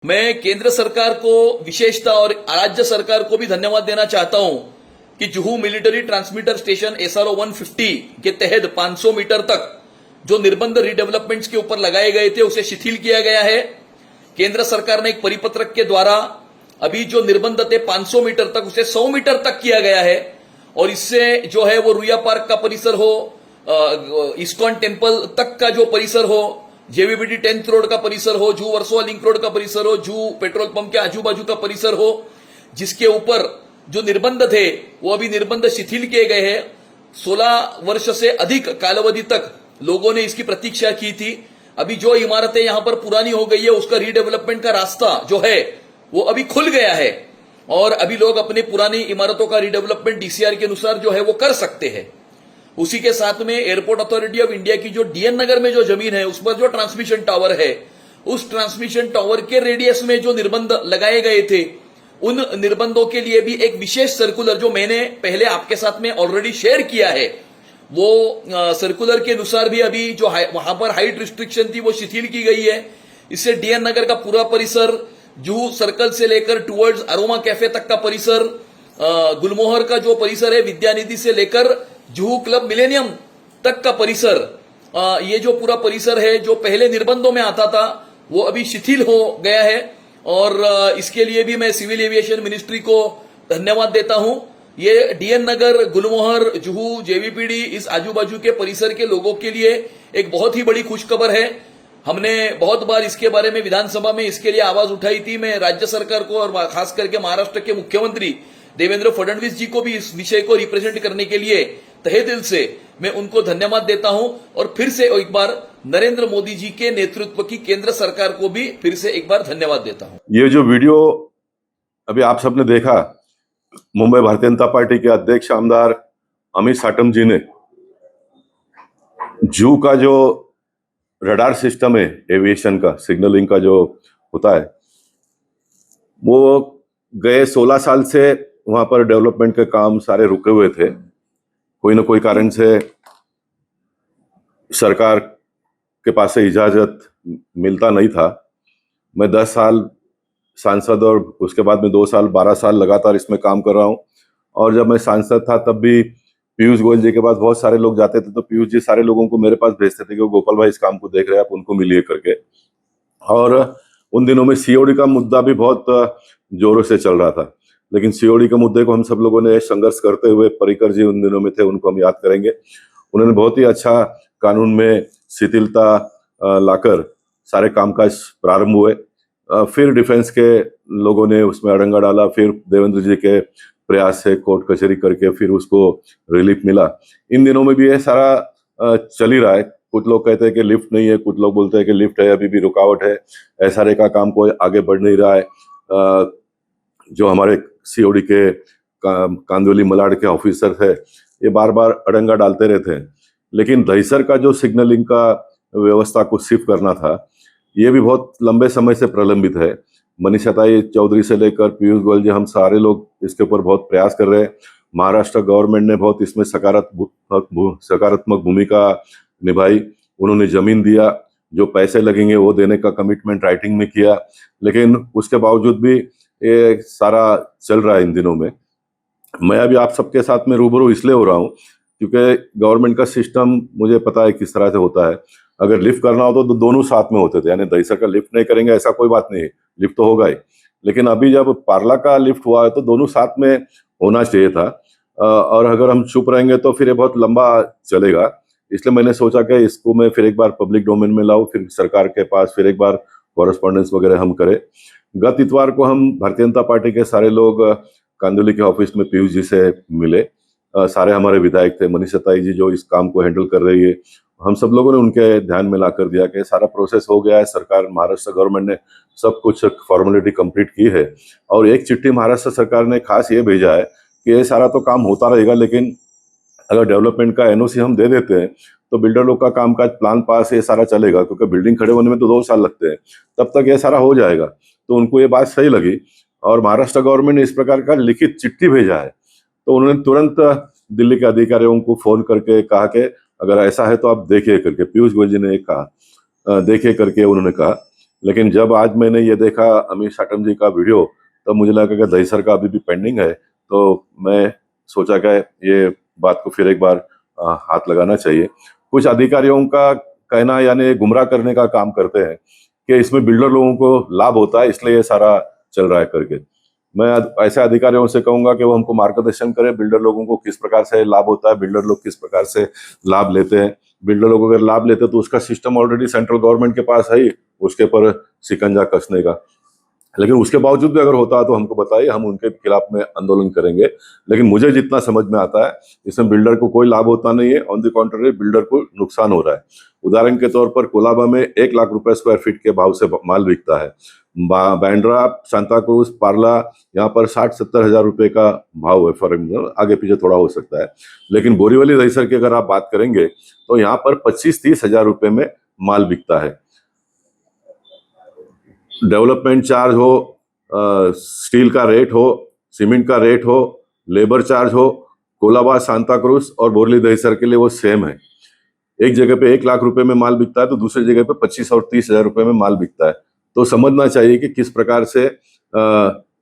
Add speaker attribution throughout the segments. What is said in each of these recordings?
Speaker 1: मैं केंद्र सरकार को विशेषता और राज्य सरकार को भी धन्यवाद देना चाहता हूं कि Juhu military transmitter station SRO 150 के तहत 500 मीटर तक जो निर्बंध रीडेवलपमेंट्स के ऊपर लगाए गए थे उसे शिथिल किया गया है। केंद्र सरकार ने एक परिपत्रक के द्वारा अभी जो निर्बंध थे 500 मीटर तक उसे 100 मीटर तक किया गया है और इससे जो है वो रुया पार्क का परिसर हो, इस्कॉन टेम्पल तक का जो परिसर हो, JVBT 10th रोड का परिसर हो, जू वर्सोवा लिंक रोड का परिसर हो, जू पेट्रोल पंप के आजू बाजू का परिसर हो, जिसके ऊपर जो निर्बंध थे वो अभी निर्बंध शिथिल किए गए हैं। 16 वर्ष से अधिक कालावधि तक लोगों ने इसकी प्रतीक्षा की थी। अभी जो इमारतें यहां पर पुरानी हो गई है उसका रीडेवलपमेंट का रास्ता जो है वो अभी खुल गया है और अभी लोग अपनी पुरानी इमारतों का रीडेवलपमेंट DCR के अनुसार जो है वो कर सकते हैं। उसी के साथ में एयरपोर्ट अथॉरिटी ऑफ इंडिया की जो DN नगर में जो जमीन है उस पर जो ट्रांसमिशन टावर है उस ट्रांसमिशन टावर के रेडियस में जो निर्बंध लगाए गए थे उन निर्बंधों के लिए भी एक विशेष सर्कुलर जो मैंने पहले आपके साथ में ऑलरेडी शेयर किया है वो सर्कुलर के अनुसार भी अभी जो वहां पर हाइट रिस्ट्रिक्शन थी वो शिथिल की गई है। इससे DN नगर का पूरा परिसर, जूहू सर्कल से लेकर टुवर्ड्स अरोमा कैफे तक का परिसर, गुलमोहर का जो परिसर है विद्यानिधि से लेकर जुहू क्लब मिलेनियम तक का परिसर, ये जो पूरा परिसर है जो पहले निर्बंधों में आता था वो अभी शिथिल हो गया है और इसके लिए भी मैं सिविल एविएशन मिनिस्ट्री को धन्यवाद देता हूं। ये DN नगर, गुलमोहर, जुहू, JVPD इस आजू बाजू के परिसर के लोगों के लिए एक बहुत ही बड़ी खुशखबर है। हमने बहुत बार इसके बारे में विधानसभा में इसके लिए आवाज उठाई थी। मैं राज्य सरकार को और खास करके महाराष्ट्र के मुख्यमंत्री देवेंद्र फडणवीस जी को भी इस विषय को रिप्रेजेंट करने के लिए तहे दिल से मैं उनको धन्यवाद देता हूं और फिर से एक बार नरेंद्र मोदी जी के नेतृत्व की केंद्र सरकार को भी फिर से एक बार धन्यवाद देता हूं।
Speaker 2: ये जो वीडियो अभी आप सबने देखा, मुंबई भारतीय जनता पार्टी के अध्यक्ष आमदार अमित साटम जी ने जू का जो रडार सिस्टम है एविएशन का, सिग्नलिंग का जो होता है, वो गए 16 साल से वहां पर डेवलपमेंट के काम सारे रुके हुए थे। कोई ना कोई कारण से सरकार के पास से इजाजत मिलता नहीं था। मैं 10 साल सांसद और उसके बाद में 2 साल 12 साल लगातार इसमें काम कर रहा हूं और जब मैं सांसद था तब भी पीयूष गोयल जी के पास बहुत सारे लोग जाते थे तो पीयूष जी सारे लोगों को मेरे पास भेजते थे कि गोपाल भाई इस काम को देख रहे हैं, आप उनको मिलिए करके। और उन दिनों में COD का मुद्दा भी बहुत जोरों से चल रहा था, लेकिन COD के मुद्दे को हम सब लोगों ने संघर्ष करते हुए, पर्रिकर जी उन दिनों में थे, उनको हम याद करेंगे, उन्होंने बहुत ही अच्छा कानून में शिथिलता लाकर सारे कामकाज प्रारंभ हुए। फिर डिफेंस के लोगों ने उसमें अड़ंगा डाला, फिर देवेंद्र जी के प्रयास से कोर्ट कचहरी करके फिर उसको रिलीफ मिला। इन दिनों में भी ये सारा चल ही रहा है। कुछ लोग कहते हैं कि लिफ्ट नहीं है, कुछ लोग बोलते हैं कि लिफ्ट है, अभी भी रुकावट है, SRA का काम कोई आगे बढ़ नहीं रहा है। जो हमारे COD के कांदोली मलाड के ऑफिसर थे ये बार बार अड़ंगा डालते रहते हैं, लेकिन दहिसर का जो सिग्नलिंग का व्यवस्था को शिफ्ट करना था ये भी बहुत लंबे समय से प्रलंबित है। मनीषा ताई चौधरी से लेकर पीयूष गोयल जी, हम सारे लोग इसके ऊपर बहुत प्रयास कर रहे हैं। महाराष्ट्र गवर्नमेंट ने बहुत इसमें सकारात्मक भूमिका निभाई। उन्होंने जमीन दिया, जो पैसे लगेंगे वो देने का कमिटमेंट राइटिंग में किया, लेकिन उसके बावजूद भी ये सारा चल रहा है इन दिनों में। मैं अभी आप सबके साथ में रूबरू इसलिए हो रहा हूँ क्योंकि गवर्नमेंट का सिस्टम मुझे पता है किस तरह से होता है। अगर लिफ्ट करना हो तो दोनों साथ में होते थे, यानी दहिसर का लिफ्ट नहीं करेंगे ऐसा कोई बात नहीं है, लिफ्ट तो होगा ही, लेकिन अभी जब पार्ला का लिफ्ट हुआ है तो दोनों साथ में होना चाहिए था। और अगर हम चुप रहेंगे तो फिर ये बहुत लंबा चलेगा, इसलिए मैंने सोचा कि इसको मैं फिर एक बार पब्लिक डोमेन में लाऊं, फिर सरकार के पास फिर एक बार कॉरेस्पॉन्डेंस वगैरह हम करें। गत इतवार को हम भारतीय जनता पार्टी के सारे लोग कांदोली के ऑफिस में पीयूष जी से मिले। सारे हमारे विधायक थे, मनीषा ताई जी जो इस काम को हैंडल कर रही है, हम सब लोगों ने उनके ध्यान में ला कर दिया कि सारा प्रोसेस हो गया है। सरकार, महाराष्ट्र गवर्नमेंट ने सब कुछ फॉर्मेलिटी कंप्लीट की है और एक चिट्ठी महाराष्ट्र सरकार ने खास ये भेजा है कि ये सारा तो काम होता रहेगा, लेकिन अगर डेवलपमेंट का NOC हम दे देते हैं तो बिल्डर लोग का कामकाज, प्लान पास, ये सारा चलेगा, क्योंकि बिल्डिंग खड़े होने में तो 2 साल लगते हैं, तब तक ये सारा हो जाएगा। तो उनको ये बात सही लगी और महाराष्ट्र गवर्नमेंट ने इस प्रकार का लिखित चिट्ठी भेजा है तो उन्होंने तुरंत दिल्ली के अधिकारियों को फोन करके कहा कि अगर ऐसा है तो आप देखिए करके, पीयूष गोयल जी ने कहा देखिए करके उन्होंने कहा लेकिन जब आज मैंने ये देखा अमीश साटम जी का वीडियो, तब मुझे लगा कि दहीसर का अभी भी पेंडिंग है। तो मैं सोचा कि ये बात को फिर एक बार हाथ लगाना चाहिए। कुछ अधिकारियों का कहना यानी गुमराह करने का काम करते हैं कि इसमें बिल्डर लोगों को लाभ होता है, इसलिए ये सारा चल रहा है करके। मैं ऐसे अधिकारियों से कहूंगा कि वो हमको मार्गदर्शन करें, बिल्डर लोगों को किस प्रकार से लाभ होता है, बिल्डर लोग किस प्रकार से लाभ लेते हैं। बिल्डर लोग अगर लाभ लेते तो उसका सिस्टम ऑलरेडी सेंट्रल गवर्नमेंट के पास है ही, उसके पर शिकंजा कसने का। लेकिन उसके बावजूद भी अगर होता तो हमको बताइए, हम उनके खिलाफ में आंदोलन करेंगे। लेकिन मुझे जितना समझ में आता है, इसमें बिल्डर को कोई लाभ होता नहीं है, ऑन द कॉन्ट्ररी बिल्डर को नुकसान हो रहा है। उदाहरण के तौर पर कोलाबा में 1 लाख रुपए स्क्वायर फीट के भाव से माल बिकता है। बैंड्रा, सांता क्रूज, पार्ला, यहाँ पर 60-70 हजार रुपए का भाव है, फॉर एग्जाम्पल आगे पीछे थोड़ा हो सकता है। लेकिन बोरीवली दहीसर की अगर आप बात करेंगे तो यहाँ पर 25-30 हजार रुपए में माल बिकता है। डेवलपमेंट चार्ज हो, स्टील का रेट हो, सीमेंट का रेट हो, लेबर चार्ज हो, कोलाबा, सांता क्रूज और बोरली दहीसर के लिए वो सेम है। एक जगह पे 1 लाख रुपए में माल बिकता है तो दूसरी जगह पे 25 और 30 हजार रुपए में माल बिकता है। तो समझना चाहिए कि किस प्रकार से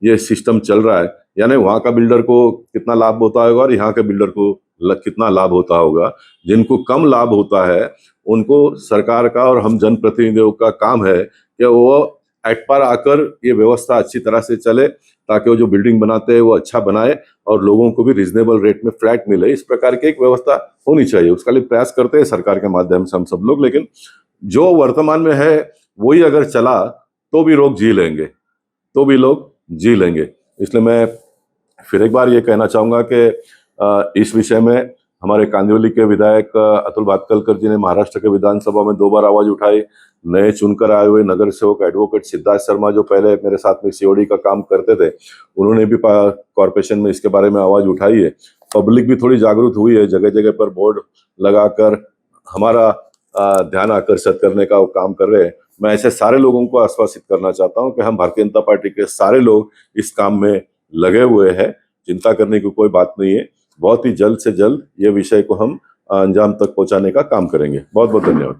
Speaker 2: ये सिस्टम चल रहा है, यानी वहां का बिल्डर को कितना लाभ होता होगा और यहाँ के बिल्डर को कितना लाभ होता होगा। जिनको कम लाभ होता है उनको सरकार का और हम जनप्रतिनिधियों का काम है कि वो एट पर आकर ये व्यवस्था अच्छी तरह से चले, ताकि वो जो बिल्डिंग बनाते हैं वो अच्छा बनाए और लोगों को भी रिजनेबल रेट में फ्लैट मिले। इस प्रकार की एक व्यवस्था होनी चाहिए, उसका लिए प्रयास करते हैं सरकार के माध्यम से हम सब लोग। लेकिन जो वर्तमान में है वही अगर चला तो भी लोग जी लेंगे। इसलिए मैं फिर एक बार ये कहना चाहूंगा कि इस विषय में हमारे कांदिवली के विधायक अतुल भातखलकर जी ने महाराष्ट्र के विधानसभा में 2 बार आवाज उठाई। नए चुनकर आए हुए नगर सेवक एडवोकेट सिद्धार्थ शर्मा, जो पहले मेरे साथ में सीओडी का काम करते थे, उन्होंने भी कॉर्पोरेशन में इसके बारे में आवाज उठाई है। पब्लिक भी थोड़ी जागरूक हुई है, जगह जगह पर बोर्ड लगाकर हमारा ध्यान आकर्षित करने का वो काम कर रहे हैं। मैं ऐसे सारे लोगों को आश्वासित करना चाहता हूं कि हम भारतीय जनता पार्टी के सारे लोग इस काम में लगे हुए हैं, चिंता करने की कोई बात नहीं है। बहुत ही जल्द से जल्द ये विषय को हम अंजाम तक पहुंचाने का काम करेंगे। बहुत बहुत धन्यवाद।